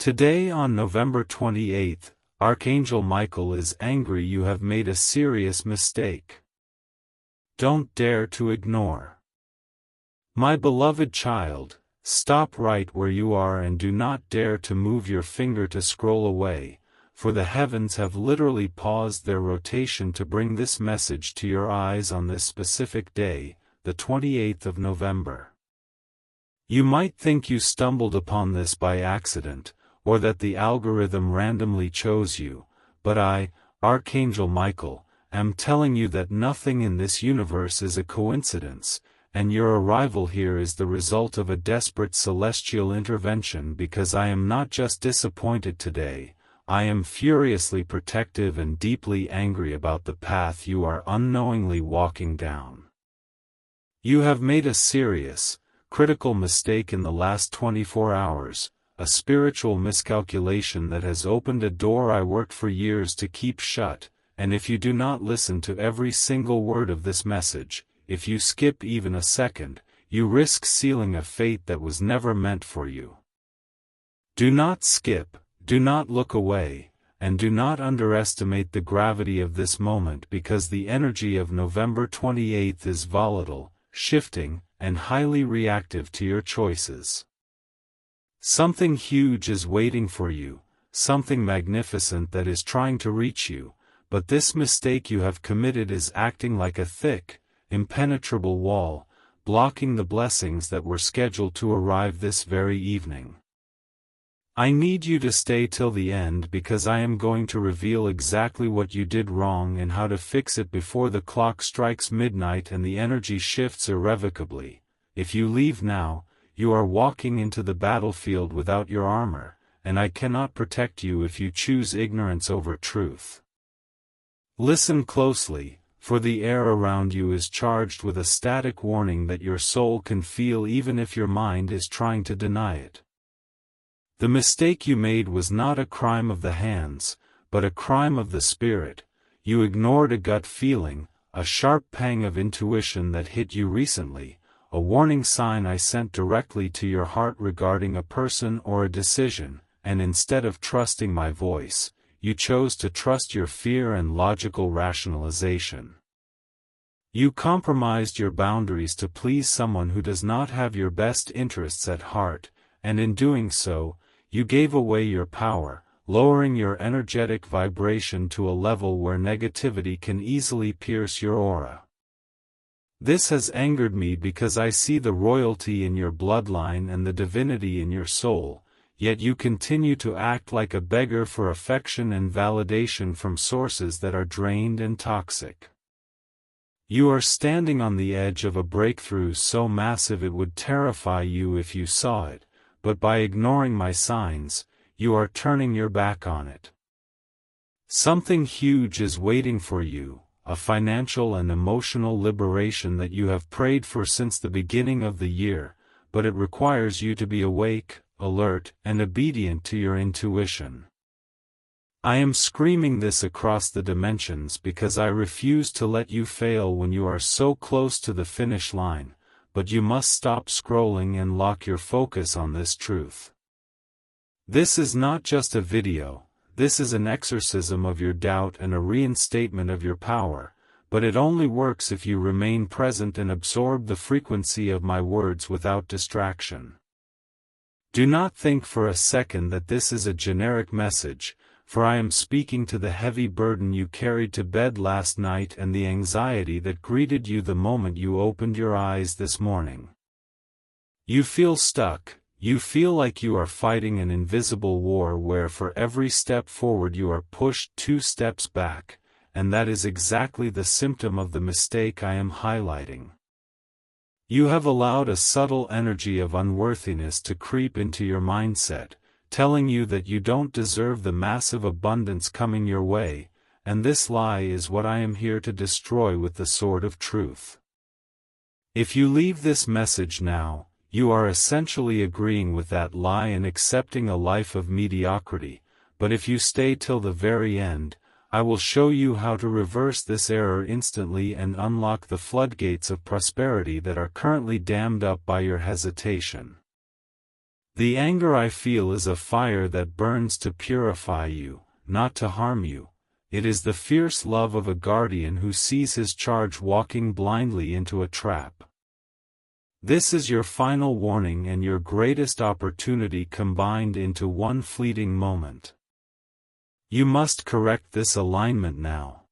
Today on November 28th, Archangel Michael is angry you have made a serious mistake. Don't dare to ignore. My beloved child, stop right where you are and do not dare to move your finger to scroll away, for the heavens have literally paused their rotation to bring this message to your eyes on this specific day, the 28th of November. You might think you stumbled upon this by accident, or that the algorithm randomly chose you, but I, Archangel Michael, am telling you that nothing in this universe is a coincidence, and your arrival here is the result of a desperate celestial intervention because I am not just disappointed today, I am furiously protective and deeply angry about the path you are unknowingly walking down. You have made a serious, critical mistake in the last 24 hours, a spiritual miscalculation that has opened a door I worked for years to keep shut, and if you do not listen to every single word of this message, if you skip even a second, you risk sealing a fate that was never meant for you. Do not skip, do not look away, and do not underestimate the gravity of this moment because the energy of November 28th is volatile, shifting, and highly reactive to your choices. Something huge is waiting for you, something magnificent that is trying to reach you, but this mistake you have committed is acting like a thick, impenetrable wall, blocking the blessings that were scheduled to arrive this very evening. I need you to stay till the end because I am going to reveal exactly what you did wrong and how to fix it before the clock strikes midnight and the energy shifts irrevocably. If you leave now, you are walking into the battlefield without your armor, and I cannot protect you if you choose ignorance over truth. Listen closely, for the air around you is charged with a static warning that your soul can feel even if your mind is trying to deny it. The mistake you made was not a crime of the hands, but a crime of the spirit. You ignored a gut feeling, a sharp pang of intuition that hit you recently, a warning sign I sent directly to your heart regarding a person or a decision, and instead of trusting my voice, you chose to trust your fear and logical rationalization. You compromised your boundaries to please someone who does not have your best interests at heart, and in doing so, you gave away your power, lowering your energetic vibration to a level where negativity can easily pierce your aura. This has angered me because I see the royalty in your bloodline and the divinity in your soul, yet you continue to act like a beggar for affection and validation from sources that are drained and toxic. You are standing on the edge of a breakthrough so massive it would terrify you if you saw it, but by ignoring my signs, you are turning your back on it. Something huge is waiting for you, a financial and emotional liberation that you have prayed for since the beginning of the year, but it requires you to be awake, alert, and obedient to your intuition. I am screaming this across the dimensions because I refuse to let you fail when you are so close to the finish line, but you must stop scrolling and lock your focus on this truth. This is not just a video, this is an exorcism of your doubt and a reinstatement of your power, but it only works if you remain present and absorb the frequency of my words without distraction. Do not think for a second that this is a generic message, for I am speaking to the heavy burden you carried to bed last night and the anxiety that greeted you the moment you opened your eyes this morning. You feel stuck. You feel like you are fighting an invisible war where for every step forward you are pushed 2 steps back, and that is exactly the symptom of the mistake I am highlighting. You have allowed a subtle energy of unworthiness to creep into your mindset, telling you that you don't deserve the massive abundance coming your way, and this lie is what I am here to destroy with the sword of truth. If you leave this message now, you are essentially agreeing with that lie and accepting a life of mediocrity, but if you stay till the very end, I will show you how to reverse this error instantly and unlock the floodgates of prosperity that are currently dammed up by your hesitation. The anger I feel is a fire that burns to purify you, not to harm you. It is the fierce love of a guardian who sees his charge walking blindly into a trap. This is your final warning and your greatest opportunity combined into one fleeting moment. You must correct this alignment now.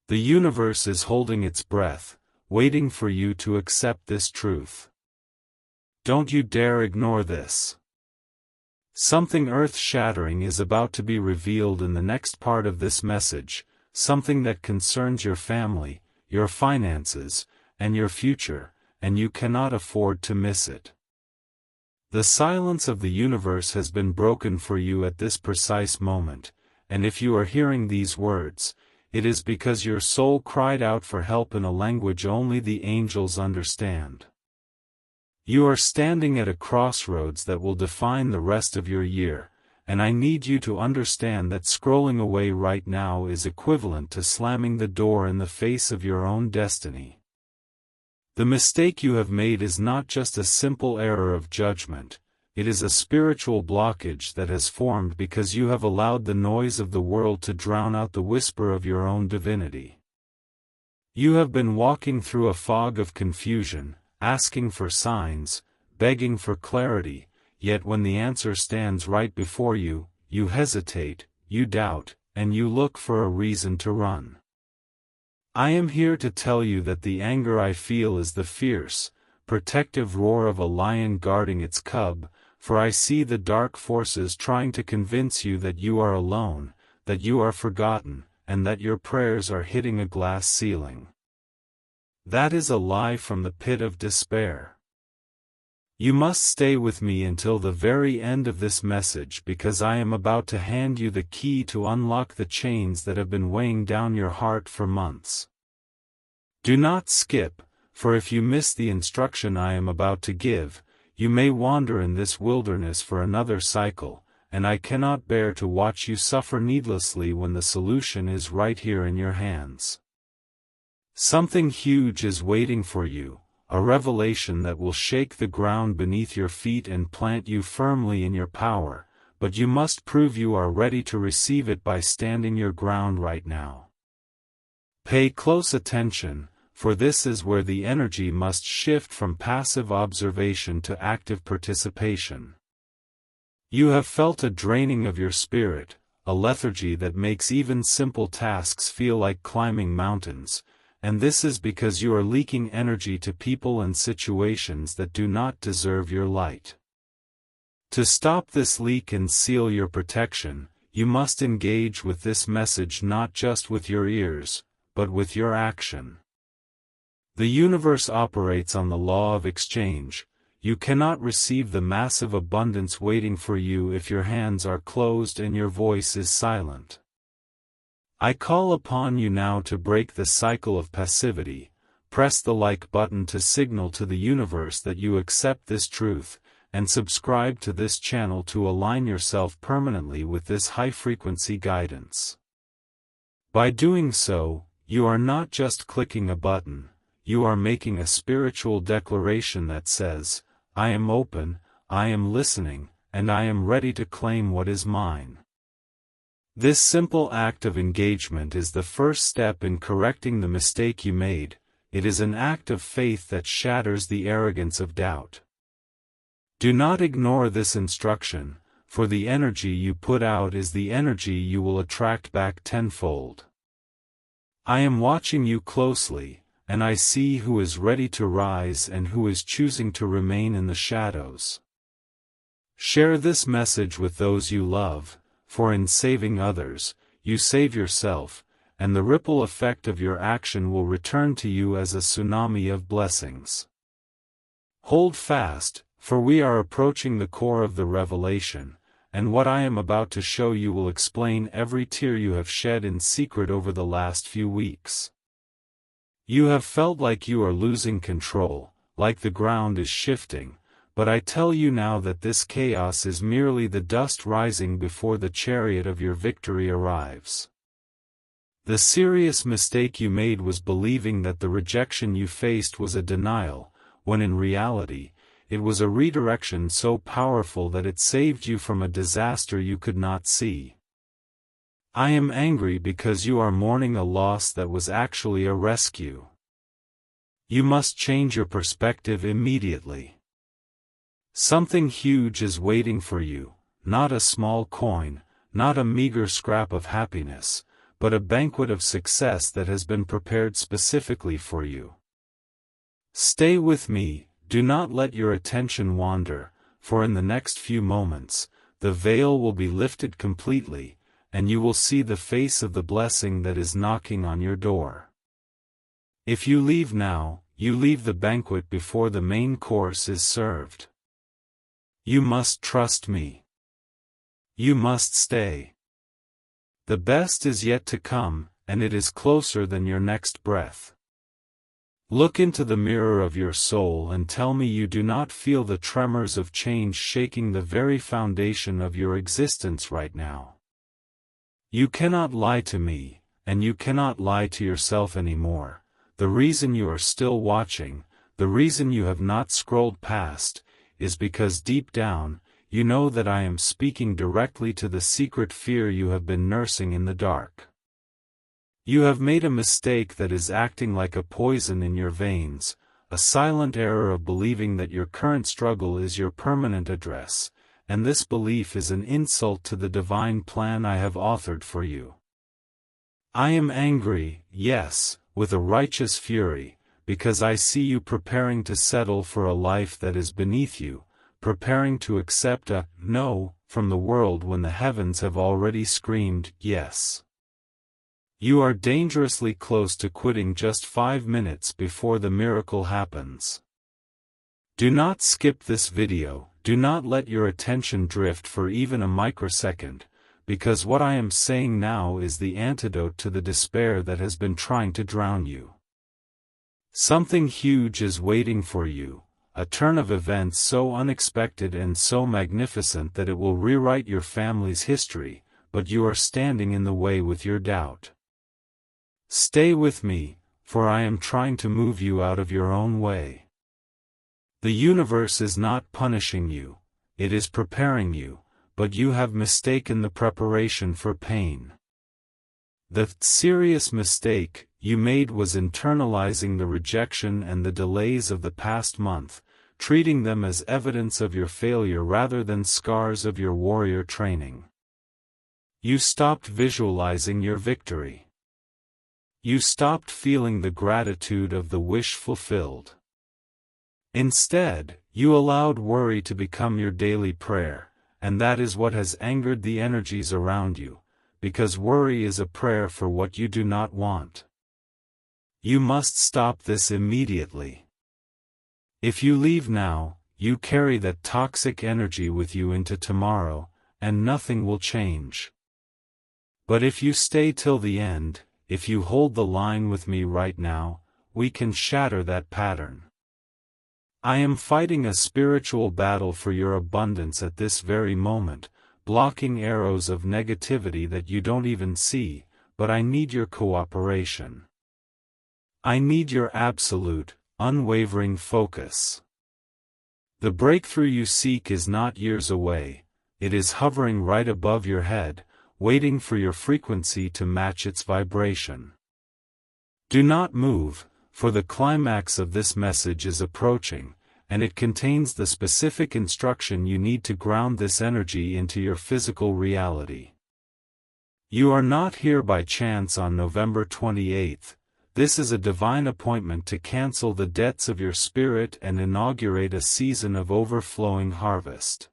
The universe is holding its breath, waiting for you to accept this truth. Don't you dare ignore this. Something earth-shattering is about to be revealed in the next part of this message, something that concerns your family, your finances, and your future, and you cannot afford to miss it. The silence of the universe has been broken for you at this precise moment, and if you are hearing these words, it is because your soul cried out for help in a language only the angels understand. You are standing at a crossroads that will define the rest of your year, and I need you to understand that scrolling away right now is equivalent to slamming the door in the face of your own destiny. The mistake you have made is not just a simple error of judgment, it is a spiritual blockage that has formed because you have allowed the noise of the world to drown out the whisper of your own divinity. You have been walking through a fog of confusion, asking for signs, begging for clarity, yet when the answer stands right before you, you hesitate, you doubt, and you look for a reason to run. I am here to tell you that the anger I feel is the fierce, protective roar of a lion guarding its cub, for I see the dark forces trying to convince you that you are alone, that you are forgotten, and that your prayers are hitting a glass ceiling. That is a lie from the pit of despair. You must stay with me until the very end of this message because I am about to hand you the key to unlock the chains that have been weighing down your heart for months. Do not skip, for if you miss the instruction I am about to give, you may wander in this wilderness for another cycle, and I cannot bear to watch you suffer needlessly when the solution is right here in your hands. Something huge is waiting for you, a revelation that will shake the ground beneath your feet and plant you firmly in your power, but you must prove you are ready to receive it by standing your ground right now. Pay close attention, for this is where the energy must shift from passive observation to active participation. You have felt a draining of your spirit, a lethargy that makes even simple tasks feel like climbing mountains, and this is because you are leaking energy to people and situations that do not deserve your light. To stop this leak and seal your protection, you must engage with this message not just with your ears, but with your action. The universe operates on the law of exchange. You cannot receive the massive abundance waiting for you if your hands are closed and your voice is silent. I call upon you now to break the cycle of passivity. Press the like button to signal to the universe that you accept this truth, and subscribe to this channel to align yourself permanently with this high-frequency guidance. By doing so, you are not just clicking a button, you are making a spiritual declaration that says, I am open, I am listening, and I am ready to claim what is mine. This simple act of engagement is the first step in correcting the mistake you made. It is an act of faith that shatters the arrogance of doubt. Do not ignore this instruction, for the energy you put out is the energy you will attract back tenfold. I am watching you closely, and I see who is ready to rise and who is choosing to remain in the shadows. Share this message with those you love, for in saving others, you save yourself, and the ripple effect of your action will return to you as a tsunami of blessings. Hold fast, for we are approaching the core of the revelation, and what I am about to show you will explain every tear you have shed in secret over the last few weeks. You have felt like you are losing control, like the ground is shifting, but I tell you now that this chaos is merely the dust rising before the chariot of your victory arrives. The serious mistake you made was believing that the rejection you faced was a denial, when in reality, it was a redirection so powerful that it saved you from a disaster you could not see. I am angry because you are mourning a loss that was actually a rescue. You must change your perspective immediately. Something huge is waiting for you, not a small coin, not a meager scrap of happiness, but a banquet of success that has been prepared specifically for you. Stay with me, do not let your attention wander, for in the next few moments, the veil will be lifted completely, and you will see the face of the blessing that is knocking on your door. If you leave now, you leave the banquet before the main course is served. You must trust me. You must stay. The best is yet to come, and it is closer than your next breath. Look into the mirror of your soul and tell me you do not feel the tremors of change shaking the very foundation of your existence right now. You cannot lie to me, and you cannot lie to yourself anymore. The reason you are still watching, the reason you have not scrolled past, is because deep down, you know that I am speaking directly to the secret fear you have been nursing in the dark. You have made a mistake that is acting like a poison in your veins, a silent error of believing that your current struggle is your permanent address, and this belief is an insult to the divine plan I have authored for you. I am angry, yes, with a righteous fury, because I see you preparing to settle for a life that is beneath you, preparing to accept a no from the world when the heavens have already screamed yes. You are dangerously close to quitting just 5 minutes before the miracle happens. Do not skip this video, do not let your attention drift for even a microsecond, because what I am saying now is the antidote to the despair that has been trying to drown you. Something huge is waiting for you, a turn of events so unexpected and so magnificent that it will rewrite your family's history, but you are standing in the way with your doubt. Stay with me, for I am trying to move you out of your own way. The universe is not punishing you, it is preparing you, but you have mistaken the preparation for pain. The serious mistake you made was internalizing the rejection and the delays of the past month, treating them as evidence of your failure rather than scars of your warrior training. You stopped visualizing your victory. You stopped feeling the gratitude of the wish fulfilled. Instead, you allowed worry to become your daily prayer, and that is what has angered the energies around you, because worry is a prayer for what you do not want. You must stop this immediately. If you leave now, you carry that toxic energy with you into tomorrow, and nothing will change. But if you stay till the end, if you hold the line with me right now, we can shatter that pattern. I am fighting a spiritual battle for your abundance at this very moment, blocking arrows of negativity that you don't even see, but I need your cooperation. I need your absolute, unwavering focus. The breakthrough you seek is not years away, it is hovering right above your head, waiting for your frequency to match its vibration. Do not move, for the climax of this message is approaching, and it contains the specific instruction you need to ground this energy into your physical reality. You are not here by chance on November 28th, this is a divine appointment to cancel the debts of your spirit and inaugurate a season of overflowing harvest.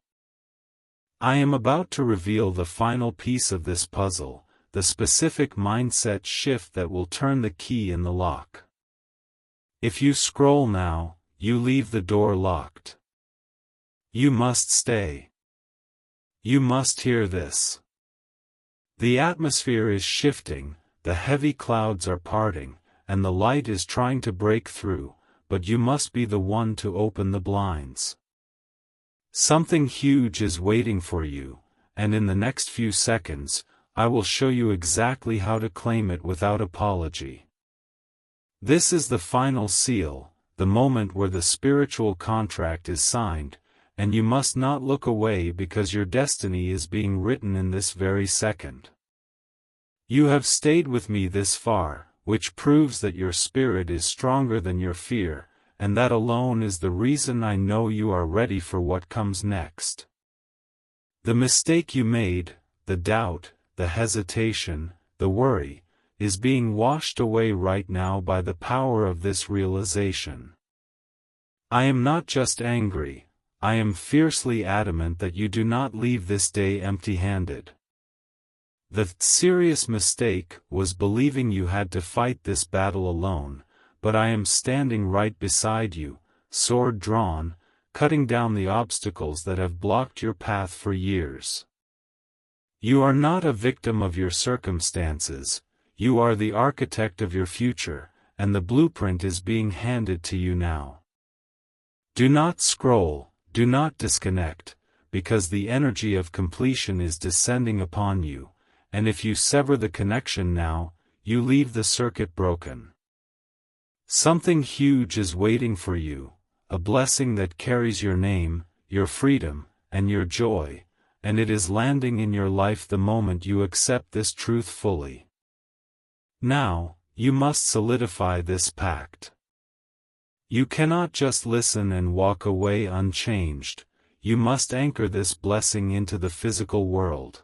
I am about to reveal the final piece of this puzzle, the specific mindset shift that will turn the key in the lock. If you scroll now, you leave the door locked. You must stay. You must hear this. The atmosphere is shifting, the heavy clouds are parting, and the light is trying to break through, but you must be the one to open the blinds. Something huge is waiting for you, and in the next few seconds, I will show you exactly how to claim it without apology. This is the final seal, the moment where the spiritual contract is signed, and you must not look away because your destiny is being written in this very second. You have stayed with me this far, which proves that your spirit is stronger than your fear, and that alone is the reason I know you are ready for what comes next. The mistake you made, the doubt, the hesitation, the worry, is being washed away right now by the power of this realization. I am not just angry, I am fiercely adamant that you do not leave this day empty-handed. The serious mistake was believing you had to fight this battle alone, but I am standing right beside you, sword drawn, cutting down the obstacles that have blocked your path for years. You are not a victim of your circumstances, you are the architect of your future, and the blueprint is being handed to you now. Do not scroll, do not disconnect, because the energy of completion is descending upon you, and if you sever the connection now, you leave the circuit broken. Something huge is waiting for you, a blessing that carries your name, your freedom, and your joy, and it is landing in your life the moment you accept this truth fully. Now, you must solidify this pact. You cannot just listen and walk away unchanged, you must anchor this blessing into the physical world.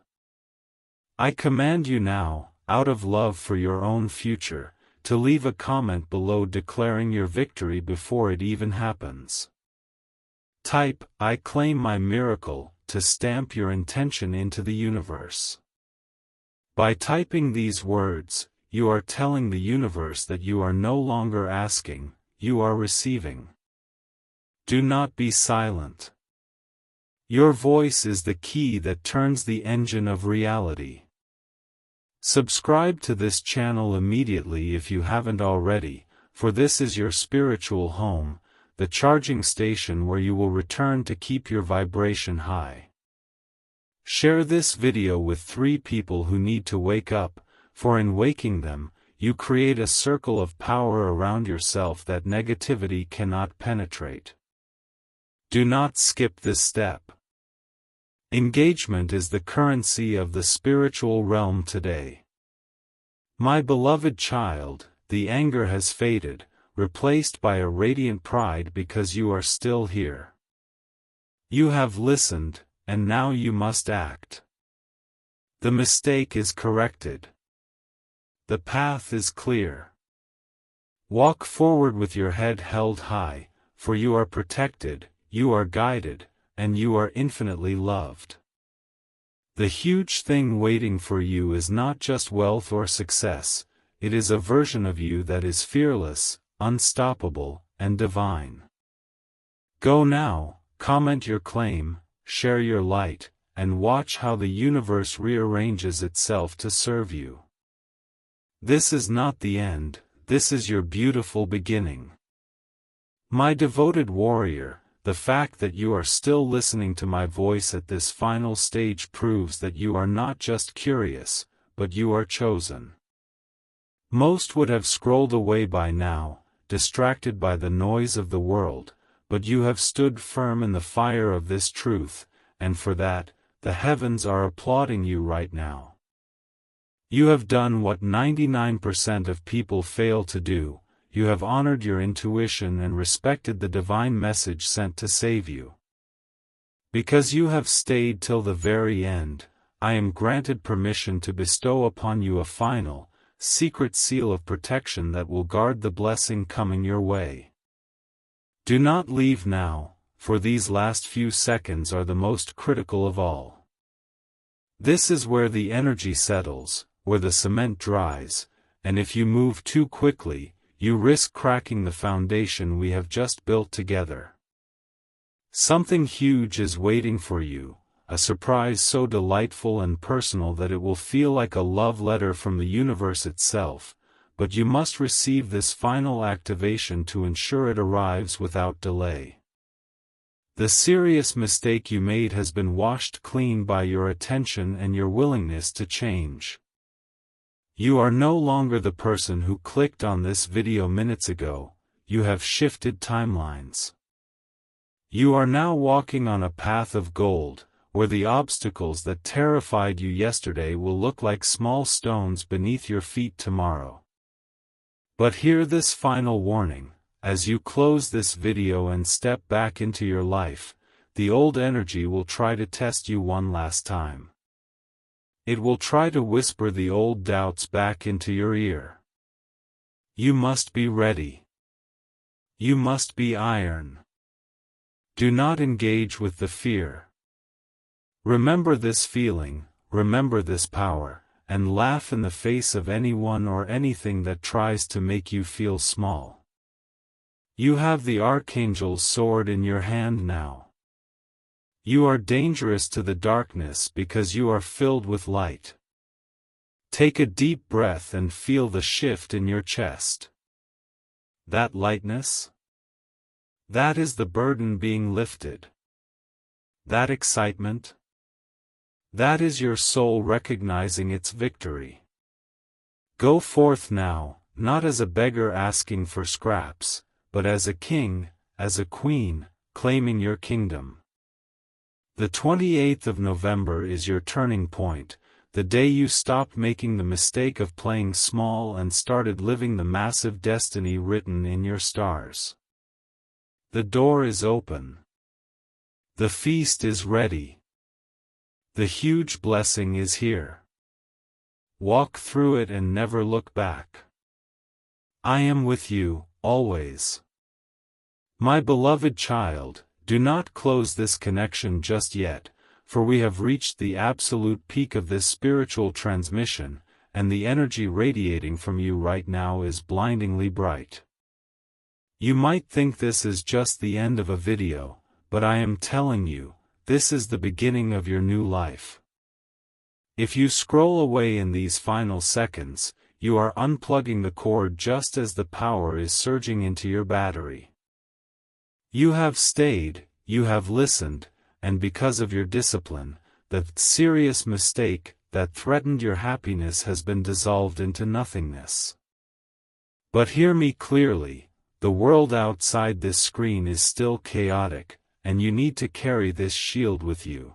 I command you now, out of love for your own future, to leave a comment below declaring your victory before it even happens. Type, "I claim my miracle," to stamp your intention into the universe. By typing these words, you are telling the universe that you are no longer asking, you are receiving. Do not be silent. Your voice is the key that turns the engine of reality. Subscribe to this channel immediately if you haven't already, for this is your spiritual home, the charging station where you will return to keep your vibration high. Share this video with 3 people who need to wake up, for in waking them, you create a circle of power around yourself that negativity cannot penetrate. Do not skip this step. Engagement is the currency of the spiritual realm today. My beloved child, the anger has faded, replaced by a radiant pride because you are still here. You have listened, and now you must act. The mistake is corrected. The path is clear. Walk forward with your head held high, for you are protected, you are guided, and you are infinitely loved. The huge thing waiting for you is not just wealth or success, it is a version of you that is fearless, unstoppable, and divine. Go now, comment your claim, share your light, and watch how the universe rearranges itself to serve you. This is not the end, this is your beautiful beginning. My devoted warrior, the fact that you are still listening to my voice at this final stage proves that you are not just curious, but you are chosen. Most would have scrolled away by now, distracted by the noise of the world, but you have stood firm in the fire of this truth, and for that, the heavens are applauding you right now. You have done what 99% of people fail to do. You have honored your intuition and respected the divine message sent to save you. Because you have stayed till the very end, I am granted permission to bestow upon you a final, secret seal of protection that will guard the blessing coming your way. Do not leave now, for these last few seconds are the most critical of all. This is where the energy settles, where the cement dries, and if you move too quickly, you risk cracking the foundation we have just built together. Something huge is waiting for you, a surprise so delightful and personal that it will feel like a love letter from the universe itself, but you must receive this final activation to ensure it arrives without delay. The serious mistake you made has been washed clean by your attention and your willingness to change. You are no longer the person who clicked on this video minutes ago, you have shifted timelines. You are now walking on a path of gold, where the obstacles that terrified you yesterday will look like small stones beneath your feet tomorrow. But hear this final warning: as you close this video and step back into your life, the old energy will try to test you one last time. It will try to whisper the old doubts back into your ear. You must be ready. You must be iron. Do not engage with the fear. Remember this feeling, remember this power, and laugh in the face of anyone or anything that tries to make you feel small. You have the Archangel's sword in your hand now. You are dangerous to the darkness because you are filled with light. Take a deep breath and feel the shift in your chest. That lightness? That is the burden being lifted. That excitement? That is your soul recognizing its victory. Go forth now, not as a beggar asking for scraps, but as a king, as a queen, claiming your kingdom. The 28th of November is your turning point, the day you stopped making the mistake of playing small and started living the massive destiny written in your stars. The door is open. The feast is ready. The huge blessing is here. Walk through it and never look back. I am with you, always. My beloved child, do not close this connection just yet, for we have reached the absolute peak of this spiritual transmission, and the energy radiating from you right now is blindingly bright. You might think this is just the end of a video, but I am telling you, this is the beginning of your new life. If you scroll away in these final seconds, you are unplugging the cord just as the power is surging into your battery. You have stayed, you have listened, and because of your discipline, the serious mistake that threatened your happiness has been dissolved into nothingness. But hear me clearly, the world outside this screen is still chaotic, and you need to carry this shield with you.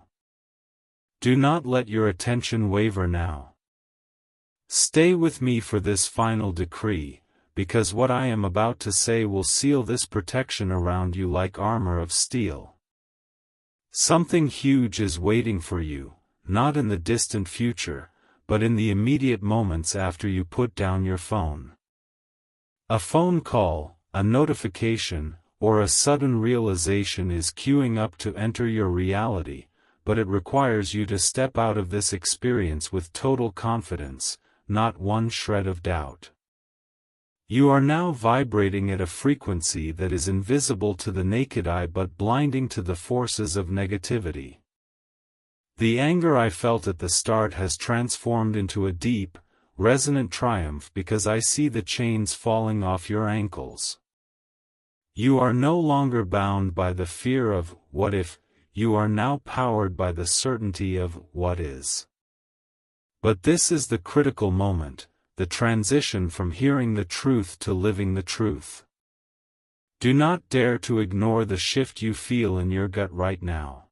Do not let your attention waver now. Stay with me for this final decree, because what I am about to say will seal this protection around you like armor of steel. Something huge is waiting for you, not in the distant future, but in the immediate moments after you put down your phone. A phone call, a notification, or a sudden realization is queuing up to enter your reality, but it requires you to step out of this experience with total confidence, not one shred of doubt. You are now vibrating at a frequency that is invisible to the naked eye but blinding to the forces of negativity. The anger I felt at the start has transformed into a deep, resonant triumph because I see the chains falling off your ankles. You are no longer bound by the fear of what if, you are now powered by the certainty of what is. But this is the critical moment, the transition from hearing the truth to living the truth. Do not dare to ignore the shift you feel in your gut right now.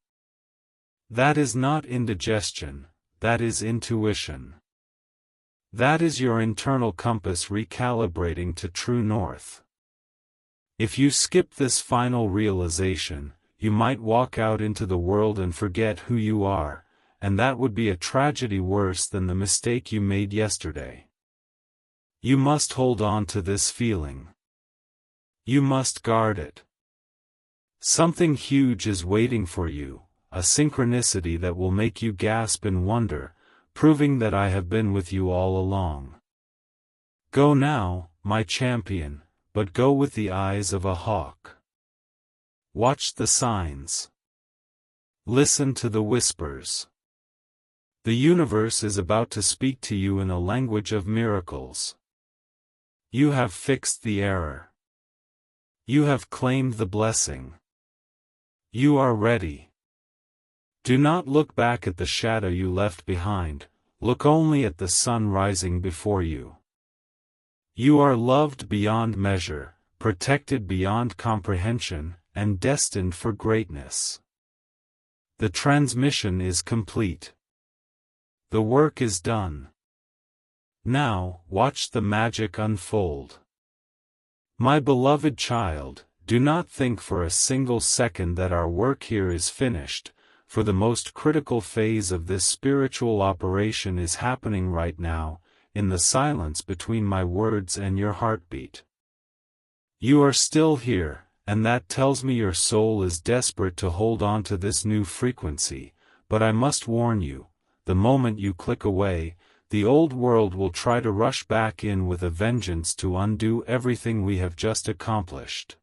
That is not indigestion, that is intuition. That is your internal compass recalibrating to true north. If you skip this final realization, you might walk out into the world and forget who you are, and that would be a tragedy worse than the mistake you made yesterday. You must hold on to this feeling. You must guard it. Something huge is waiting for you, a synchronicity that will make you gasp in wonder, proving that I have been with you all along. Go now, my champion, but go with the eyes of a hawk. Watch the signs. Listen to the whispers. The universe is about to speak to you in a language of miracles. You have fixed the error. You have claimed the blessing. You are ready. Do not look back at the shadow you left behind, look only at the sun rising before you. You are loved beyond measure, protected beyond comprehension, and destined for greatness. The transmission is complete. The work is done. Now, watch the magic unfold. My beloved child, do not think for a single second that our work here is finished, for the most critical phase of this spiritual operation is happening right now, in the silence between my words and your heartbeat. You are still here, and that tells me your soul is desperate to hold on to this new frequency, but I must warn you, the moment you click away, the old world will try to rush back in with a vengeance to undo everything we have just accomplished.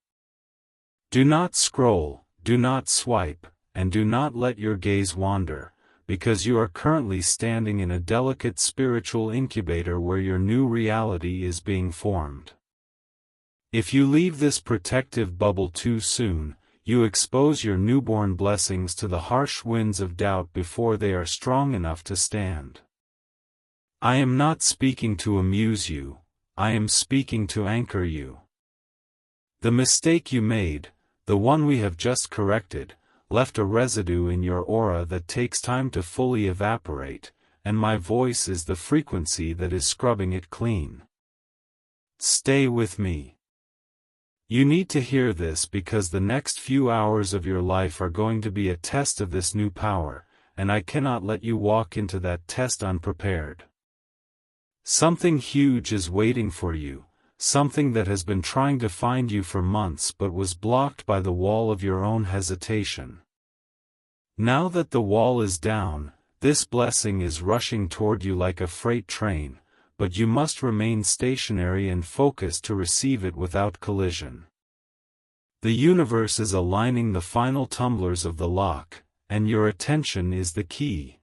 Do not scroll, do not swipe, and do not let your gaze wander, because you are currently standing in a delicate spiritual incubator where your new reality is being formed. If you leave this protective bubble too soon, you expose your newborn blessings to the harsh winds of doubt before they are strong enough to stand. I am not speaking to amuse you, I am speaking to anchor you. The mistake you made, the one we have just corrected, left a residue in your aura that takes time to fully evaporate, and my voice is the frequency that is scrubbing it clean. Stay with me. You need to hear this because the next few hours of your life are going to be a test of this new power, and I cannot let you walk into that test unprepared. Something huge is waiting for you, something that has been trying to find you for months but was blocked by the wall of your own hesitation. Now that the wall is down, this blessing is rushing toward you like a freight train, but you must remain stationary and focused to receive it without collision. The universe is aligning the final tumblers of the lock, and your attention is the key.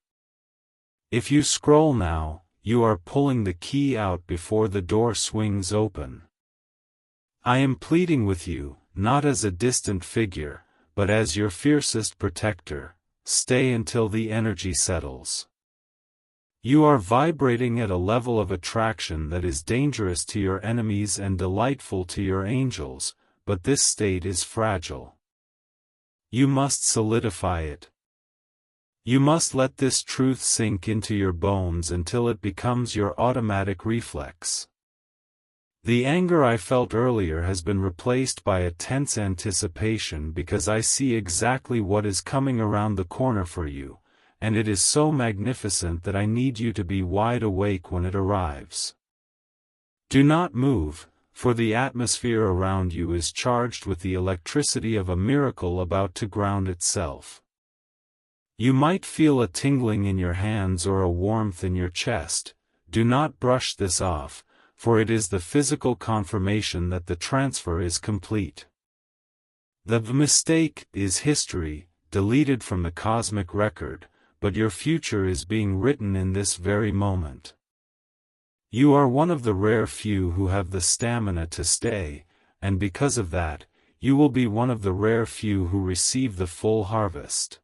If you scroll now, you are pulling the key out before the door swings open. I am pleading with you, not as a distant figure, but as your fiercest protector, stay until the energy settles. You are vibrating at a level of attraction that is dangerous to your enemies and delightful to your angels, but this state is fragile. You must solidify it. You must let this truth sink into your bones until it becomes your automatic reflex. The anger I felt earlier has been replaced by a tense anticipation because I see exactly what is coming around the corner for you, and it is so magnificent that I need you to be wide awake when it arrives. Do not move, for the atmosphere around you is charged with the electricity of a miracle about to ground itself. You might feel a tingling in your hands or a warmth in your chest. Do not brush this off, for it is the physical confirmation that the transfer is complete. The mistake is history, deleted from the cosmic record, but your future is being written in this very moment. You are one of the rare few who have the stamina to stay, and because of that, you will be one of the rare few who receive the full harvest.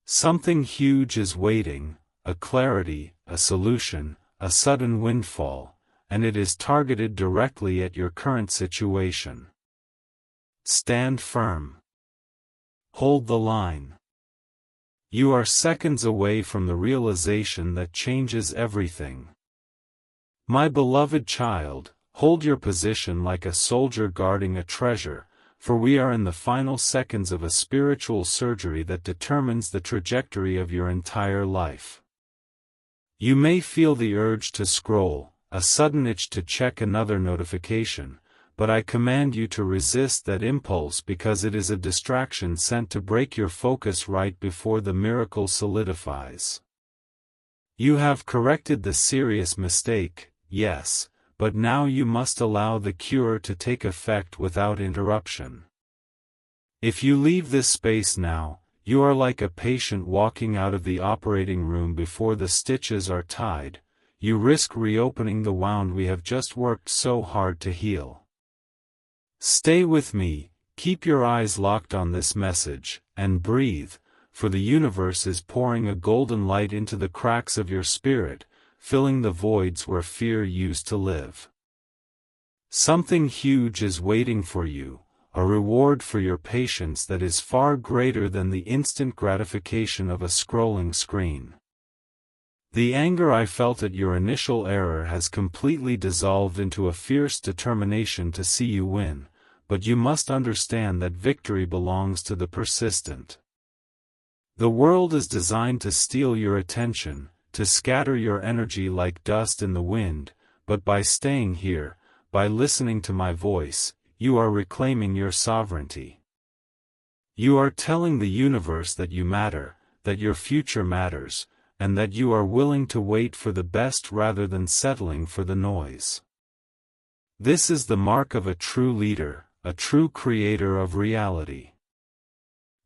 Something huge is waiting, a clarity, a solution, a sudden windfall, and it is targeted directly at your current situation. Stand firm. Hold the line. You are seconds away from the realization that changes everything. My beloved child, hold your position like a soldier guarding a treasure, for we are in the final seconds of a spiritual surgery that determines the trajectory of your entire life. You may feel the urge to scroll, a sudden itch to check another notification, but I command you to resist that impulse because it is a distraction sent to break your focus right before the miracle solidifies. You have corrected the serious mistake, yes, but now you must allow the cure to take effect without interruption. If you leave this space now, you are like a patient walking out of the operating room before the stitches are tied. You risk reopening the wound we have just worked so hard to heal. Stay with me, keep your eyes locked on this message, and breathe, for the universe is pouring a golden light into the cracks of your spirit, filling the voids where fear used to live. Something huge is waiting for you, a reward for your patience that is far greater than the instant gratification of a scrolling screen. The anger I felt at your initial error has completely dissolved into a fierce determination to see you win, but you must understand that victory belongs to the persistent. The world is designed to steal your attention, to scatter your energy like dust in the wind, but by staying here, by listening to my voice, you are reclaiming your sovereignty. You are telling the universe that you matter, that your future matters, and that you are willing to wait for the best rather than settling for the noise. This is the mark of a true leader, a true creator of reality.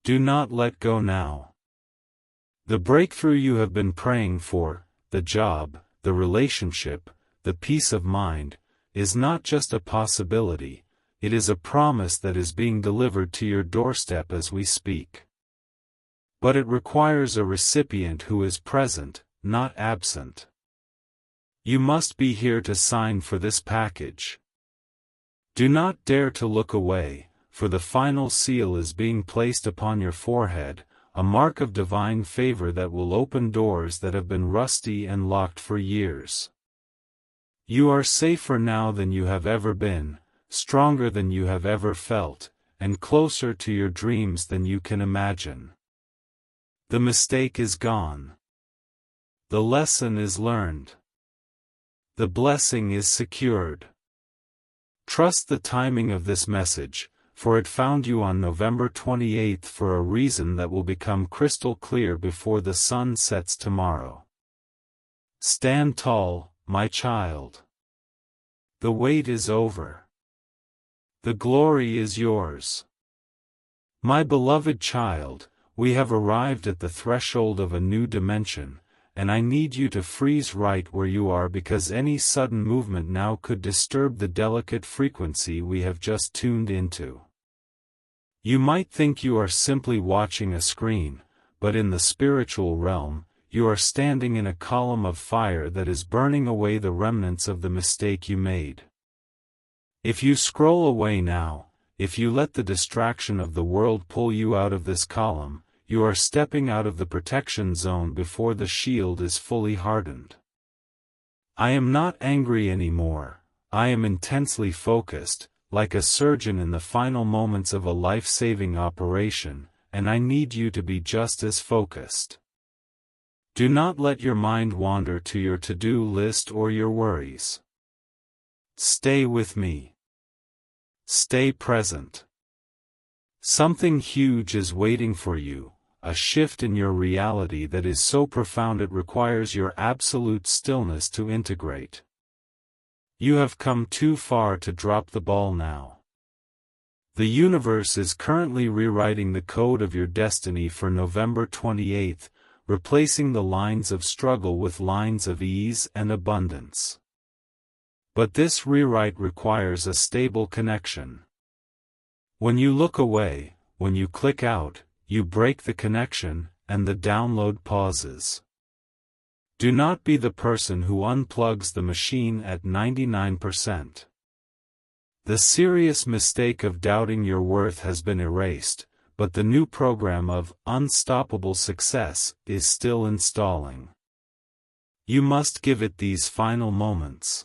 Do not let go now. The breakthrough you have been praying for, the job, the relationship, the peace of mind, is not just a possibility, it is a promise that is being delivered to your doorstep as we speak. But it requires a recipient who is present, not absent. You must be here to sign for this package. Do not dare to look away, for the final seal is being placed upon your forehead, a mark of divine favor that will open doors that have been rusty and locked for years. You are safer now than you have ever been, stronger than you have ever felt, and closer to your dreams than you can imagine. The mistake is gone. The lesson is learned. The blessing is secured. Trust the timing of this message, for it found you on November 28th for a reason that will become crystal clear before the sun sets tomorrow. Stand tall, my child. The wait is over. The glory is yours. My beloved child, we have arrived at the threshold of a new dimension, and I need you to freeze right where you are because any sudden movement now could disturb the delicate frequency we have just tuned into. You might think you are simply watching a screen, but in the spiritual realm, you are standing in a column of fire that is burning away the remnants of the mistake you made. If you scroll away now, if you let the distraction of the world pull you out of this column, you are stepping out of the protection zone before the shield is fully hardened. I am not angry anymore, I am intensely focused, like a surgeon in the final moments of a life-saving operation, and I need you to be just as focused. Do not let your mind wander to your to-do list or your worries. Stay with me. Stay present. Something huge is waiting for you, a shift in your reality that is so profound it requires your absolute stillness to integrate. You have come too far to drop the ball now. The universe is currently rewriting the code of your destiny for November 28th, replacing the lines of struggle with lines of ease and abundance. But this rewrite requires a stable connection. When you look away, when you click out, you break the connection, and the download pauses. Do not be the person who unplugs the machine at 99%. The serious mistake of doubting your worth has been erased, but the new program of unstoppable success is still installing. You must give it these final moments.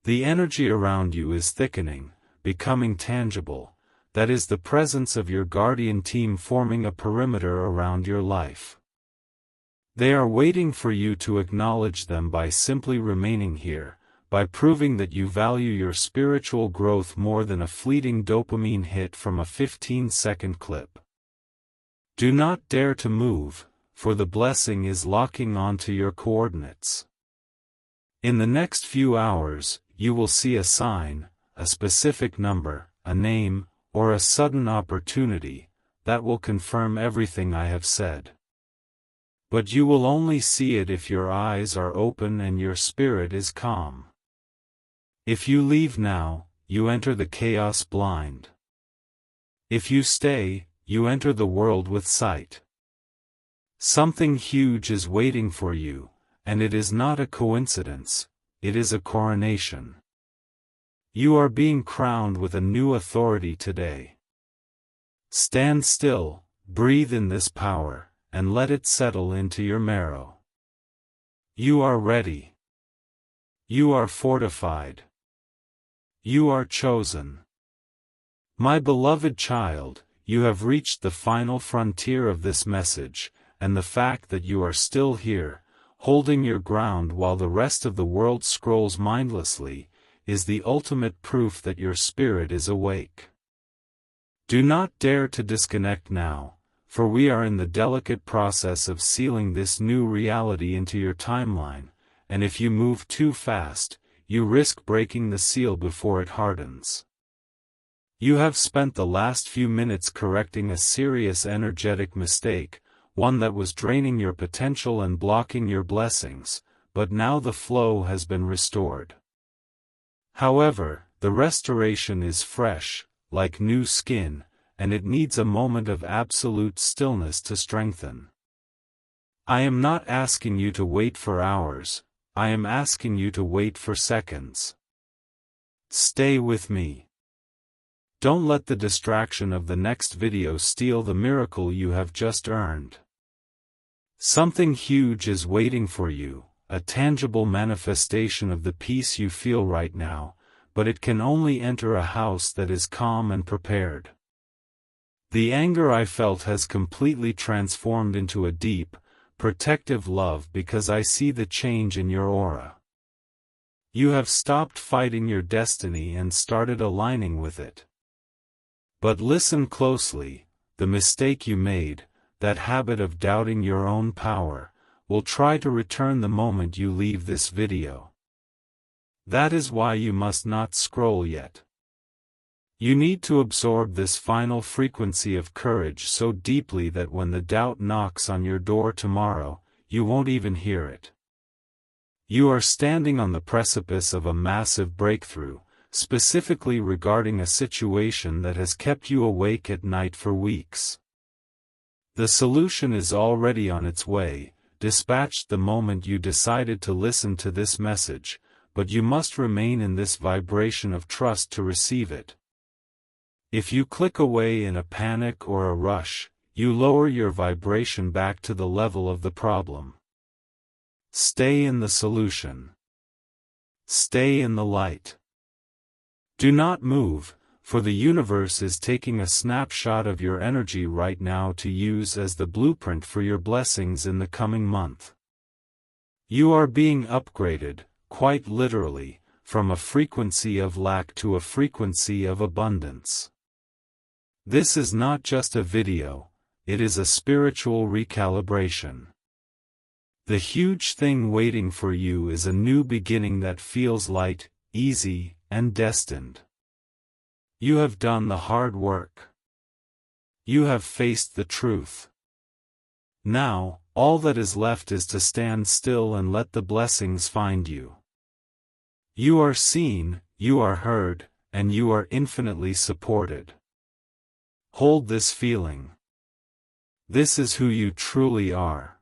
The energy around you is thickening, becoming tangible. That is the presence of your guardian team forming a perimeter around your life. They are waiting for you to acknowledge them by simply remaining here, by proving that you value your spiritual growth more than a fleeting dopamine hit from a 15-second clip. Do not dare to move, for the blessing is locking onto your coordinates. In the next few hours, you will see a sign, a specific number, a name, or a sudden opportunity, that will confirm everything I have said. But you will only see it if your eyes are open and your spirit is calm. If you leave now, you enter the chaos blind. If you stay, you enter the world with sight. Something huge is waiting for you, and it is not a coincidence, it is a coronation. You are being crowned with a new authority today. Stand still, breathe in this power, and let it settle into your marrow. You are ready. You are fortified. You are chosen. My beloved child, you have reached the final frontier of this message, and the fact that you are still here, holding your ground while the rest of the world scrolls mindlessly, is the ultimate proof that your spirit is awake. Do not dare to disconnect now, for we are in the delicate process of sealing this new reality into your timeline, and if you move too fast, you risk breaking the seal before it hardens. You have spent the last few minutes correcting a serious energetic mistake, one that was draining your potential and blocking your blessings, but now the flow has been restored. However, the restoration is fresh, like new skin, and it needs a moment of absolute stillness to strengthen. I am not asking you to wait for hours, I am asking you to wait for seconds. Stay with me. Don't let the distraction of the next video steal the miracle you have just earned. Something huge is waiting for you, a tangible manifestation of the peace you feel right now, but it can only enter a house that is calm and prepared. The anger I felt has completely transformed into a deep, protective love because I see the change in your aura. You have stopped fighting your destiny and started aligning with it. But listen closely, the mistake you made, that habit of doubting your own power, will try to return the moment you leave this video. That is why you must not scroll yet. You need to absorb this final frequency of courage so deeply that when the doubt knocks on your door tomorrow, you won't even hear it. You are standing on the precipice of a massive breakthrough, specifically regarding a situation that has kept you awake at night for weeks. The solution is already on its way, dispatched the moment you decided to listen to this message, but you must remain in this vibration of trust to receive it. If you click away in a panic or a rush, you lower your vibration back to the level of the problem. Stay in the solution. Stay in the light. Do not move, for the universe is taking a snapshot of your energy right now to use as the blueprint for your blessings in the coming month. You are being upgraded, quite literally, from a frequency of lack to a frequency of abundance. This is not just a video, it is a spiritual recalibration. The huge thing waiting for you is a new beginning that feels light, easy, and destined. You have done the hard work. You have faced the truth. Now, all that is left is to stand still and let the blessings find you. You are seen, you are heard, and you are infinitely supported. Hold this feeling. This is who you truly are.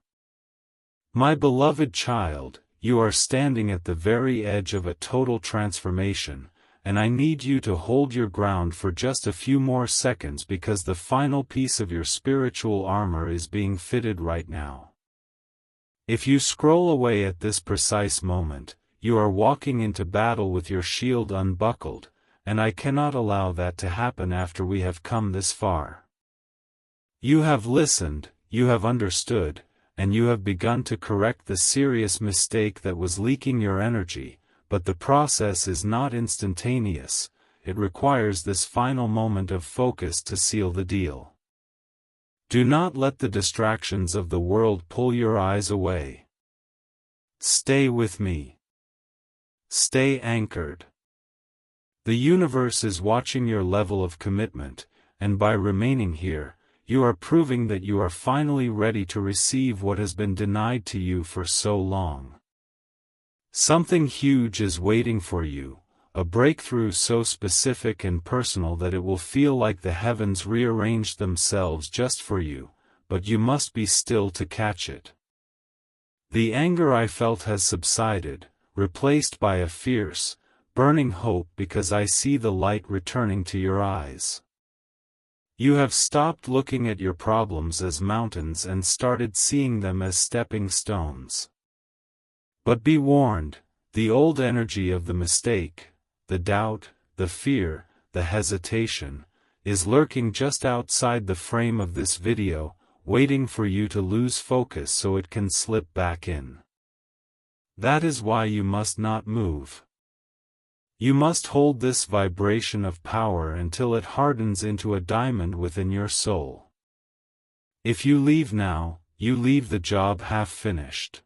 My beloved child, you are standing at the very edge of a total transformation, and I need you to hold your ground for just a few more seconds because the final piece of your spiritual armor is being fitted right now. If you scroll away at this precise moment, you are walking into battle with your shield unbuckled, and I cannot allow that to happen after we have come this far. You have listened, you have understood, and you have begun to correct the serious mistake that was leaking your energy, but the process is not instantaneous, it requires this final moment of focus to seal the deal. Do not let the distractions of the world pull your eyes away. Stay with me. Stay anchored. The universe is watching your level of commitment, and by remaining here, you are proving that you are finally ready to receive what has been denied to you for so long. Something huge is waiting for you, a breakthrough so specific and personal that it will feel like the heavens rearranged themselves just for you, but you must be still to catch it. The anger I felt has subsided, replaced by a fierce, burning hope because I see the light returning to your eyes. You have stopped looking at your problems as mountains and started seeing them as stepping stones. But be warned, the old energy of the mistake, the doubt, the fear, the hesitation, is lurking just outside the frame of this video, waiting for you to lose focus so it can slip back in. That is why you must not move. You must hold this vibration of power until it hardens into a diamond within your soul. If you leave now, you leave the job half finished.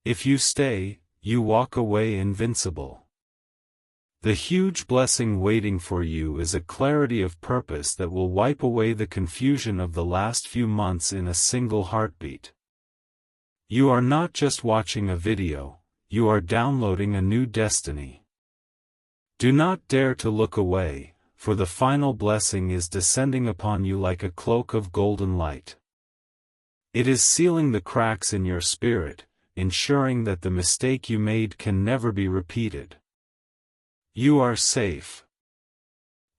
If you stay, you walk away invincible. The huge blessing waiting for you is a clarity of purpose that will wipe away the confusion of the last few months in a single heartbeat. You are not just watching a video, you are downloading a new destiny. Do not dare to look away, for the final blessing is descending upon you like a cloak of golden light. It is sealing the cracks in your spirit, ensuring that the mistake you made can never be repeated. You are safe.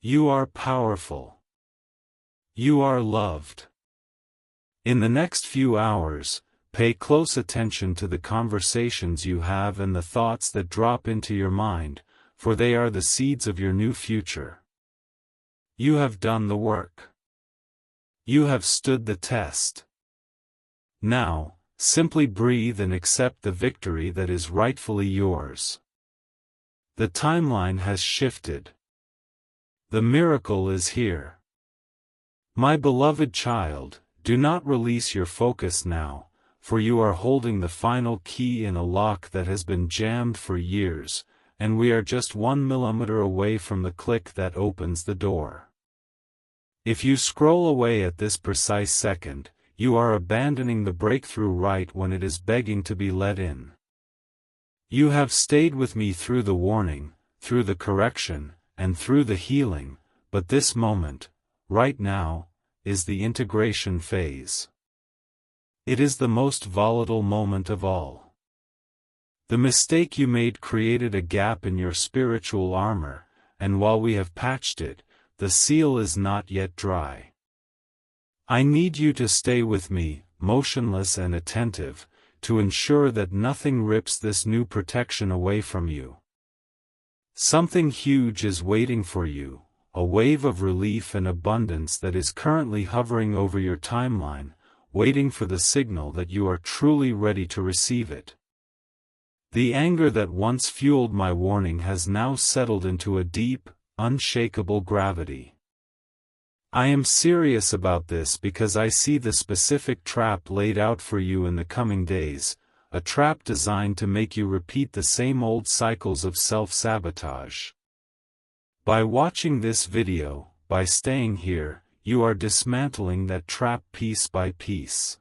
You are powerful. You are loved. In the next few hours, pay close attention to the conversations you have and the thoughts that drop into your mind, for they are the seeds of your new future. You have done the work. You have stood the test. Now, simply breathe and accept the victory that is rightfully yours. The timeline has shifted. The miracle is here. My beloved child, do not release your focus now, for you are holding the final key in a lock that has been jammed for years, and we are just 1 millimeter away from the click that opens the door. If you scroll away at this precise second, you are abandoning the breakthrough right when it is begging to be let in. You have stayed with me through the warning, through the correction, and through the healing, but this moment, right now, is the integration phase. It is the most volatile moment of all. The mistake you made created a gap in your spiritual armor, and while we have patched it, the seal is not yet dry. I need you to stay with me, motionless and attentive, to ensure that nothing rips this new protection away from you. Something huge is waiting for you, a wave of relief and abundance that is currently hovering over your timeline, waiting for the signal that you are truly ready to receive it. The anger that once fueled my warning has now settled into a deep, unshakable gravity. I am serious about this because I see the specific trap laid out for you in the coming days, a trap designed to make you repeat the same old cycles of self-sabotage. By watching this video, by staying here, you are dismantling that trap piece by piece.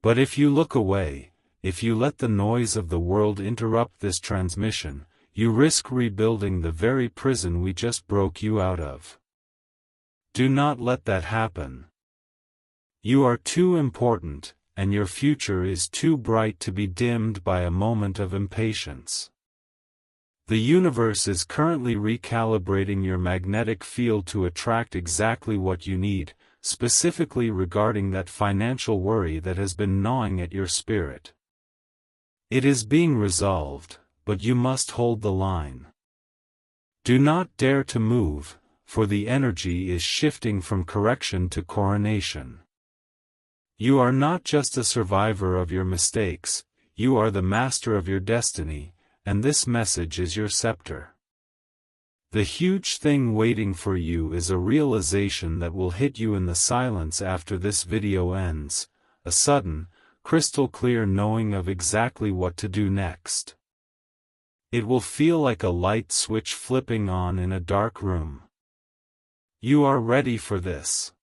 But if you look away, if you let the noise of the world interrupt this transmission, you risk rebuilding the very prison we just broke you out of. Do not let that happen. You are too important, and your future is too bright to be dimmed by a moment of impatience. The universe is currently recalibrating your magnetic field to attract exactly what you need, specifically regarding that financial worry that has been gnawing at your spirit. It is being resolved, but you must hold the line. Do not dare to move, for the energy is shifting from correction to coronation. You are not just a survivor of your mistakes, you are the master of your destiny, and this message is your scepter. The huge thing waiting for you is a realization that will hit you in the silence after this video ends, a sudden, crystal clear knowing of exactly what to do next. It will feel like a light switch flipping on in a dark room. You are ready for this.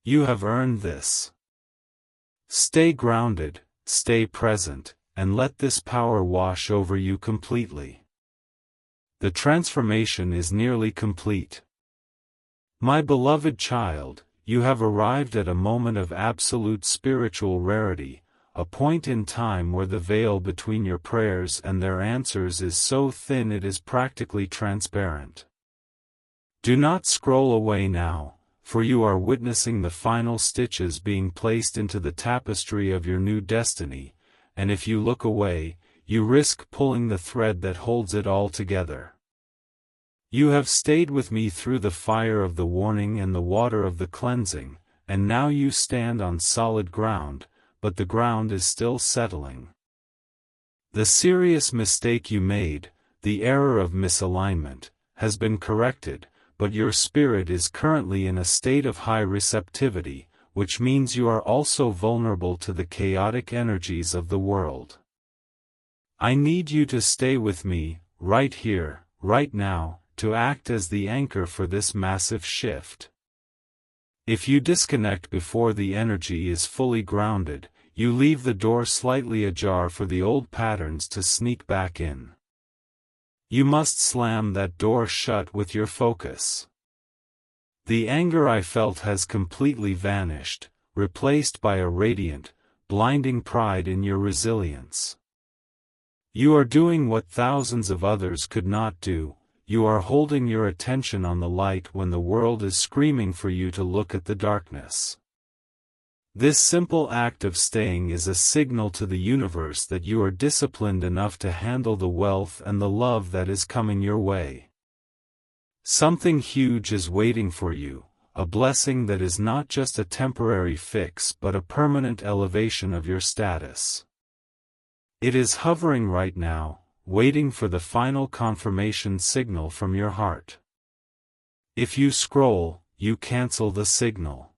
You have earned this. Stay grounded, stay present, and let this power wash over you completely. The transformation is nearly complete. My beloved child, you have arrived at a moment of absolute spiritual rarity, a point in time where the veil between your prayers and their answers is so thin it is practically transparent. Do not scroll away now, for you are witnessing the final stitches being placed into the tapestry of your new destiny, and if you look away, you risk pulling the thread that holds it all together. You have stayed with me through the fire of the warning and the water of the cleansing, and now you stand on solid ground, but the ground is still settling. The serious mistake you made, the error of misalignment, has been corrected, but your spirit is currently in a state of high receptivity, which means you are also vulnerable to the chaotic energies of the world. I need you to stay with me, right here, right now, to act as the anchor for this massive shift. If you disconnect before the energy is fully grounded, you leave the door slightly ajar for the old patterns to sneak back in. You must slam that door shut with your focus. The anger I felt has completely vanished, replaced by a radiant, blinding pride in your resilience. You are doing what thousands of others could not do. You are holding your attention on the light when the world is screaming for you to look at the darkness. This simple act of staying is a signal to the universe that you are disciplined enough to handle the wealth and the love that is coming your way. Something huge is waiting for you, a blessing that is not just a temporary fix but a permanent elevation of your status. It is hovering right now, waiting for the final confirmation signal from your heart. If you scroll, you cancel the signal.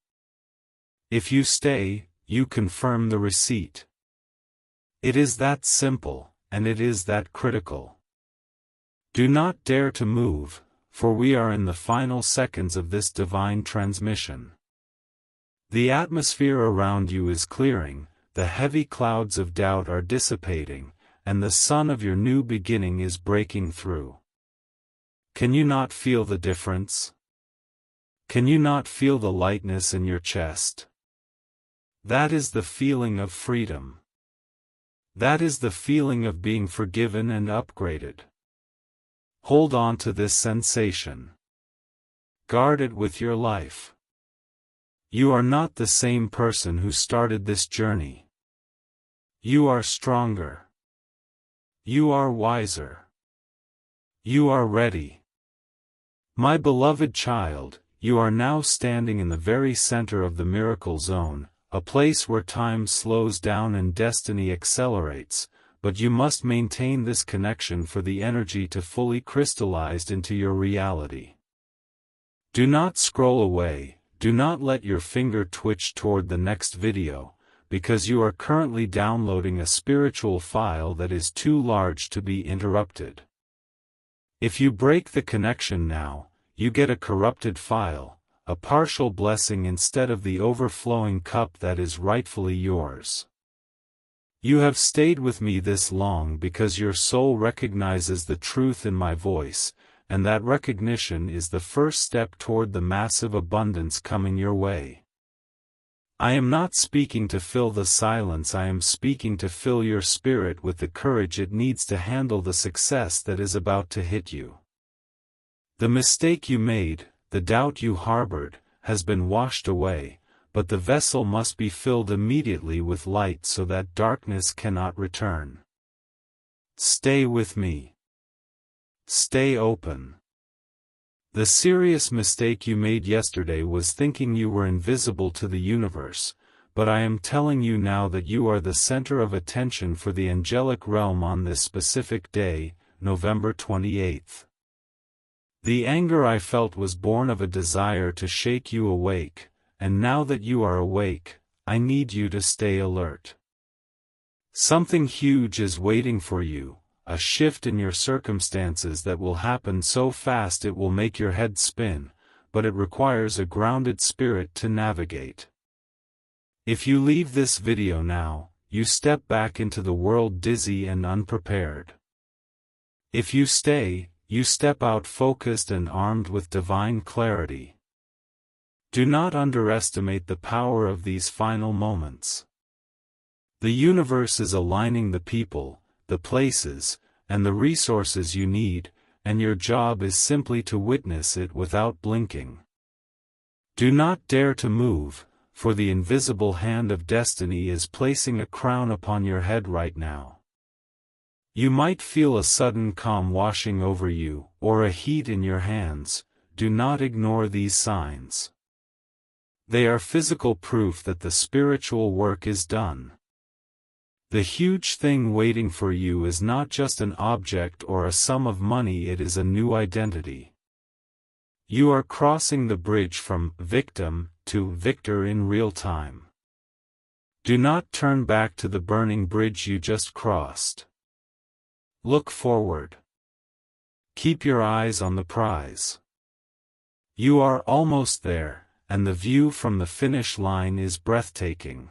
If you stay, you confirm the receipt. It is that simple, and it is that critical. Do not dare to move, for we are in the final seconds of this divine transmission. The atmosphere around you is clearing, the heavy clouds of doubt are dissipating, and the sun of your new beginning is breaking through. Can you not feel the difference? Can you not feel the lightness in your chest? That is the feeling of freedom. That is the feeling of being forgiven and upgraded. Hold on to this sensation. Guard it with your life. You are not the same person who started this journey. You are stronger. You are wiser. You are ready. My beloved child, you are now standing in the very center of the miracle zone, a place where time slows down and destiny accelerates, but you must maintain this connection for the energy to fully crystallize into your reality. Do not scroll away, do not let your finger twitch toward the next video, because you are currently downloading a spiritual file that is too large to be interrupted. If you break the connection now, you get a corrupted file, a partial blessing instead of the overflowing cup that is rightfully yours. You have stayed with me this long because your soul recognizes the truth in my voice, and that recognition is the first step toward the massive abundance coming your way. I am not speaking to fill the silence, I am speaking to fill your spirit with the courage it needs to handle the success that is about to hit you. The mistake you made, the doubt you harbored, has been washed away, but the vessel must be filled immediately with light so that darkness cannot return. Stay with me. Stay open. The serious mistake you made yesterday was thinking you were invisible to the universe, but I am telling you now that you are the center of attention for the angelic realm on this specific day, November 28th. The anger I felt was born of a desire to shake you awake, and now that you are awake, I need you to stay alert. Something huge is waiting for you, a shift in your circumstances that will happen so fast it will make your head spin, but it requires a grounded spirit to navigate. If you leave this video now, you step back into the world dizzy and unprepared. If you stay, you step out focused and armed with divine clarity. Do not underestimate the power of these final moments. The universe is aligning the people, the places, and the resources you need, and your job is simply to witness it without blinking. Do not dare to move, for the invisible hand of destiny is placing a crown upon your head right now. You might feel a sudden calm washing over you, or a heat in your hands. Do not ignore these signs. They are physical proof that the spiritual work is done. The huge thing waiting for you is not just an object or a sum of money, it is a new identity. You are crossing the bridge from victim to victor in real time. Do not turn back to the burning bridge you just crossed. Look forward. Keep your eyes on the prize. You are almost there, and the view from the finish line is breathtaking.